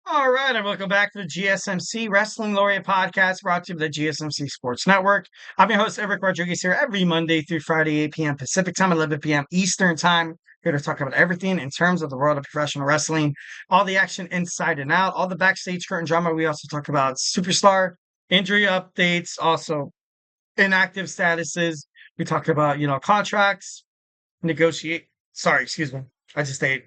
All right, and welcome back to the GSMC Wrestling Laureate podcast brought to you by the GSMC Sports Network. I'm your host, Eric Rodriguez, here every Monday through Friday, 8 p.m. Pacific time, 11 p.m. Eastern time. Here to talk about everything in terms of the world of professional wrestling, all the action inside and out, all the backstage curtain drama. We also talk about superstar injury updates, also inactive statuses. We talk about, contracts, negotiate. Sorry, excuse me. I just ate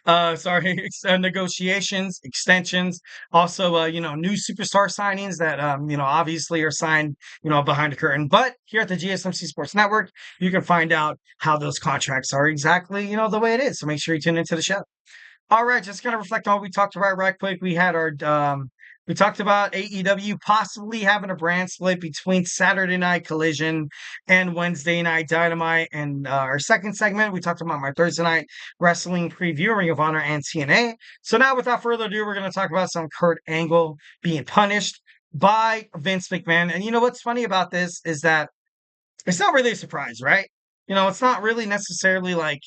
negotiations, extensions, also, new superstar signings that, obviously are signed, behind the curtain. But here at the GSMC Sports Network, you can find out how those contracts are exactly, the way it is. So make sure you tune into the show. All right, just kind of reflect on what we talked about right quick. We talked about AEW possibly having a brand split between Saturday Night Collision and Wednesday Night Dynamite. And our second segment, we talked about my Thursday Night Wrestling preview, Ring of Honor and TNA. So now, without further ado, we're going to talk about some Kurt Angle being punished by Vince McMahon. And you know what's funny about this is that it's not really a surprise, right? It's not really necessarily like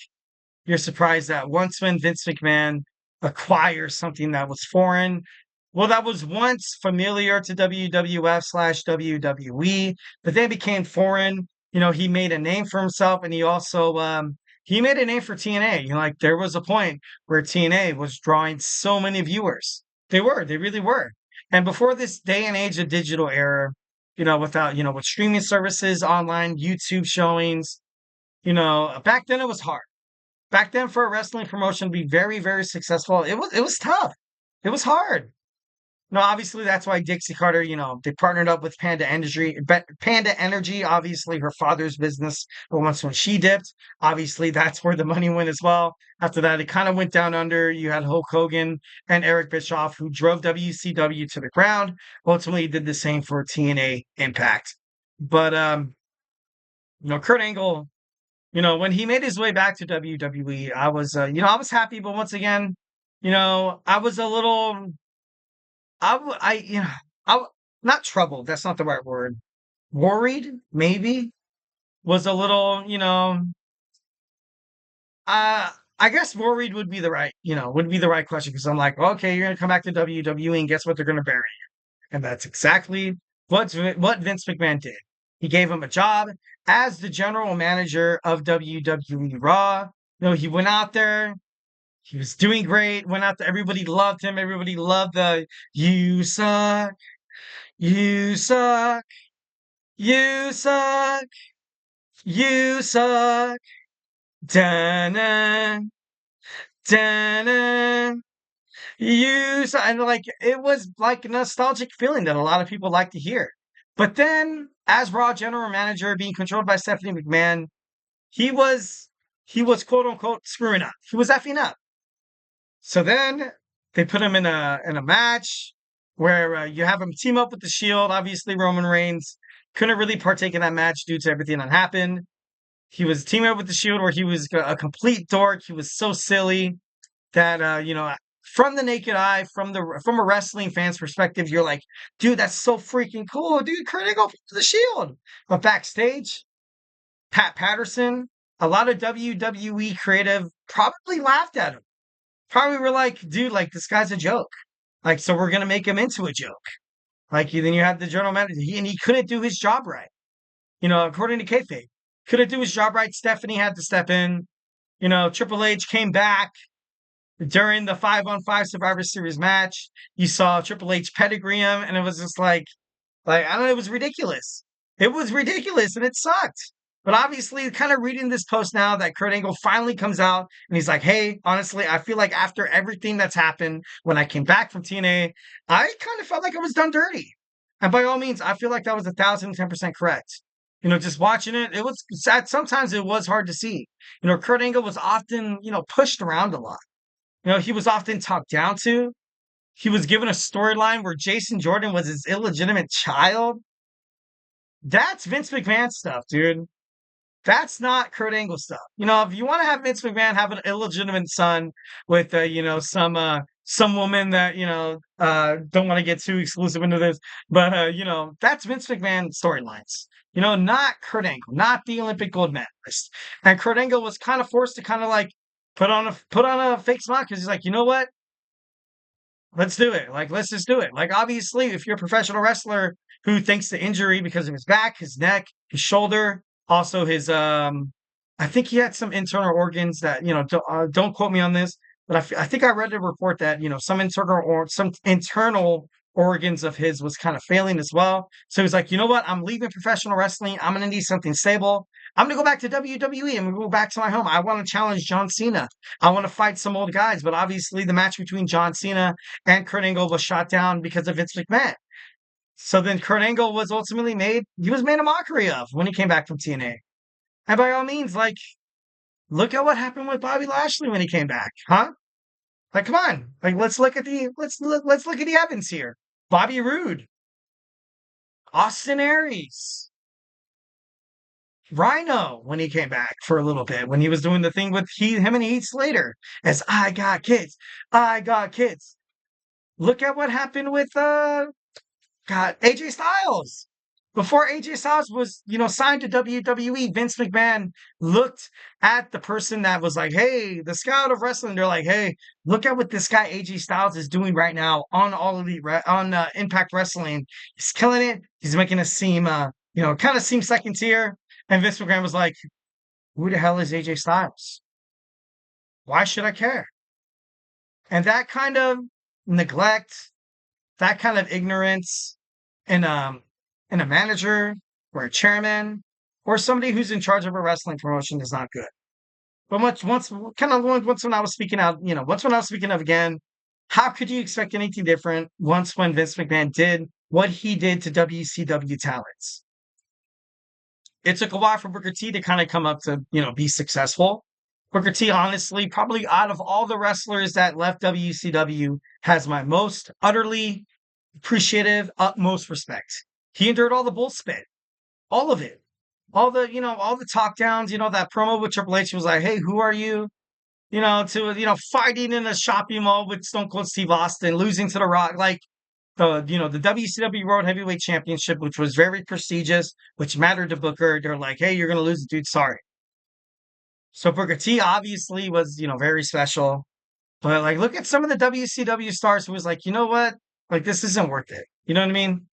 you're surprised that once when Vince McMahon acquires something that was foreign, well, that was once familiar to WWF/WWE, but then became foreign. He made a name for himself, and he also he made a name for TNA. Like there was a point where TNA was drawing so many viewers. They really were. And before this day and age of digital era, without with streaming services, online YouTube showings, back then it was hard. Back then, for a wrestling promotion to be very, very successful, it was tough. It was hard. No, obviously that's why Dixie Carter, they partnered up with Panda Energy, obviously her father's business. But once when she dipped, obviously that's where the money went as well. After that, it kind of went down under. You had Hulk Hogan and Eric Bischoff, who drove WCW to the ground. Ultimately, did the same for TNA Impact. But Kurt Angle, when he made his way back to WWE, I was happy, but once again, I was a little, I, w- I, I, w- not troubled. That's not the right word. Worried, maybe, was a little, uh, I guess worried would be the right question because I'm like, okay, you're gonna come back to WWE, and guess what? They're gonna bury you, and that's exactly what Vince McMahon did. He gave him a job as the general manager of WWE Raw. He went out there. He was doing great. Went out there. Everybody loved him. Everybody loved the "You suck, you suck, you suck, you suck." Dun, dun, you suck. And like it was like a nostalgic feeling that a lot of people like to hear. But then, as Raw general manager, being controlled by Stephanie McMahon, he was he was quote unquote screwing up. He was effing up. So then they put him in a match where you have him team up with the Shield. Obviously, Roman Reigns couldn't really partake in that match due to everything that happened. He was teaming up with the Shield where he was a complete dork. He was so silly that from the naked eye, from a wrestling fan's perspective, you're like, dude, that's so freaking cool, dude. Kurt Angle for the Shield. But backstage, Pat Patterson, a lot of WWE creative probably laughed at him. Probably were like, dude, like this guy's a joke. Like, so we're gonna make him into a joke. Like, then you have the general manager, and he couldn't do his job right. According to kayfabe, couldn't do his job right. Stephanie had to step in. Triple H came back during the 5-on-5 Survivor Series match. You saw Triple H pedigree him, and it was just like I don't know, it was ridiculous. It was ridiculous, and it sucked. But obviously, kind of reading this post now that Kurt Angle finally comes out and he's like, "Hey, honestly, I feel like after everything that's happened when I came back from TNA, I kind of felt like I was done dirty." And by all means, I feel like that was 1,010% correct. Just watching it, it was sad. Sometimes it was hard to see. Kurt Angle was often, pushed around a lot. He was often talked down to. He was given a storyline where Jason Jordan was his illegitimate child. That's Vince McMahon stuff, dude. That's not Kurt Angle stuff. If you want to have Vince McMahon have an illegitimate son with, some woman that don't want to get too exclusive into this, but that's Vince McMahon storylines. Not Kurt Angle, not the Olympic gold medalist. And Kurt Angle was kind of forced to kind of like put on a fake smile because he's like, you know what? Let's do it. Like, let's just do it. Like, obviously, if you're a professional wrestler who thinks the injury because of his back, his neck, his shoulder, also his I think he had some internal organs that don't quote me on this, but I think I read a report that some internal organs of his was kind of failing as well. So he's like, you know what? I'm leaving professional wrestling. I'm gonna need something stable. I'm gonna go back to WWE. I'm gonna go back to my home. I want to challenge John Cena. I want to fight some old guys, but obviously the match between John Cena and Kurt Angle was shot down because of Vince McMahon. So then Kurt Angle was ultimately he was made a mockery of when he came back from TNA. And by all means, like, look at what happened with Bobby Lashley when he came back, huh? Like, come on, like let's look at the Evans here. Bobby Roode, Austin Aries, Rhino when he came back for a little bit when he was doing the thing with him and Heath Slater as I got kids. Look at what happened with God, AJ Styles. Before AJ Styles was, signed to WWE, Vince McMahon looked at the person that was like, "Hey, the scout of wrestling." They're like, "Hey, look at what this guy AJ Styles is doing right now on on Impact Wrestling. He's killing it. He's making us seem, kind of seem second tier." And Vince McMahon was like, "Who the hell is AJ Styles? Why should I care?" And that kind of neglect, that kind of ignorance in a manager or a chairman or somebody who's in charge of a wrestling promotion is not good. But once when I was speaking out, once when I was speaking of again, how could you expect anything different once when Vince McMahon did what he did to WCW talents? It took a while for Booker T to kind of come up to, be successful. Booker T, honestly, probably out of all the wrestlers that left WCW, has my most utterly appreciative, utmost respect. He endured all the bull spit, all of it, all the talk downs. That promo with Triple H was like, "Hey, who are you?" Fighting in a shopping mall with Stone Cold Steve Austin, losing to The Rock, like the WCW World Heavyweight Championship, which was very prestigious, which mattered to Booker. They're like, "Hey, you're gonna lose, dude. Sorry." So Booker T obviously was, very special. But like, look at some of the WCW stars who was like, you know what? Like, this isn't worth it. You know what I mean?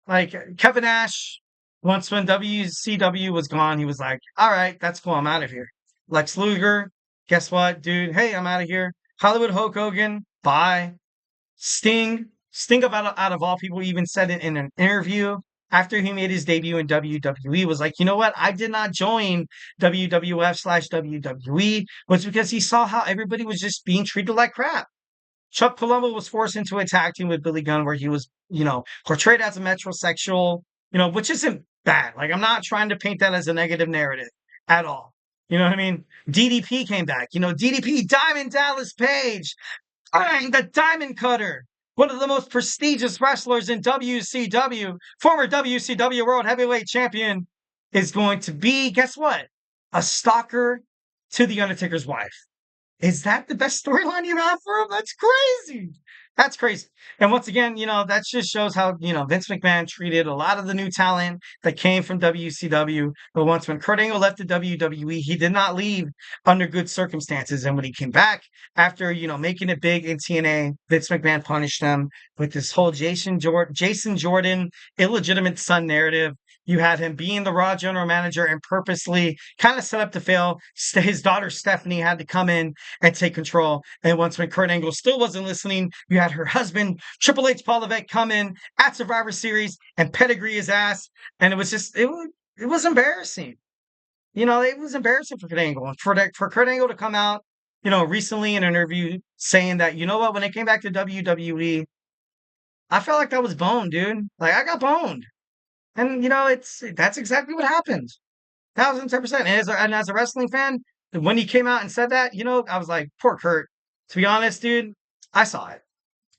Like Kevin Nash, once when WCW was gone, he was like, all right, that's cool. I'm out of here. Lex Luger, guess what, dude? Hey, I'm out of here. Hollywood Hulk Hogan, bye. Sting out of all people even said it in an interview after he made his debut in WWE was like, you know what? I did not join WWF/WWE was because he saw how everybody was just being treated like crap. Chuck Palumbo was forced into a tag team with Billy Gunn where he was, portrayed as a metrosexual, which isn't bad. Like, I'm not trying to paint that as a negative narrative at all. You know what I mean? DDP came back. DDP, Diamond Dallas Page, bang, the Diamond Cutter, one of the most prestigious wrestlers in WCW, former WCW World Heavyweight Champion, is going to be, guess what? A stalker to The Undertaker's wife. Is that the best storyline you have for him? That's crazy. That's crazy. And once again, that just shows how, Vince McMahon treated a lot of the new talent that came from WCW. But once when Kurt Angle left the WWE, he did not leave under good circumstances. And when he came back after, making it big in TNA, Vince McMahon punished him with this whole Jason Jordan illegitimate son narrative. You had him being the Raw general manager and purposely kind of set up to fail. His daughter Stephanie had to come in and take control. And once when Kurt Angle still wasn't listening, you had her husband, Triple H Paul Levesque, come in at Survivor Series and pedigree his ass. And it was just, it was embarrassing. It was embarrassing for Kurt Angle. And for Kurt Angle to come out, recently in an interview saying that, you know what, when it came back to WWE, I felt like that was boned, dude. Like, I got boned. And, that's exactly what happened. 1,010%. And as a wrestling fan, when he came out and said that, I was like, poor Kurt. To be honest, dude, I saw it.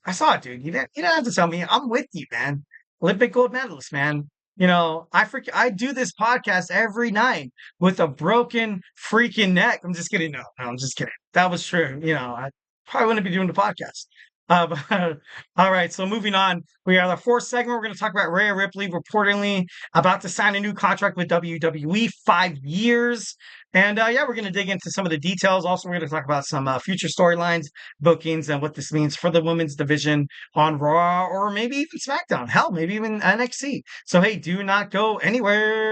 I saw it, dude. You don't have to tell me. I'm with you, man. Olympic gold medalist, man. I do this podcast every night with a broken freaking neck. I'm just kidding. No, I'm just kidding. That was true. I probably wouldn't be doing the podcast. But, all right, so moving on, we are the fourth segment. We're going to talk about Rhea Ripley reportedly about to sign a new contract with WWE, 5 years. And yeah, we're going to dig into some of the details. Also, we're going to talk about some future storylines, bookings, and what this means for the women's division on Raw or maybe even SmackDown. Hell, maybe even NXT. So, hey, do not go anywhere.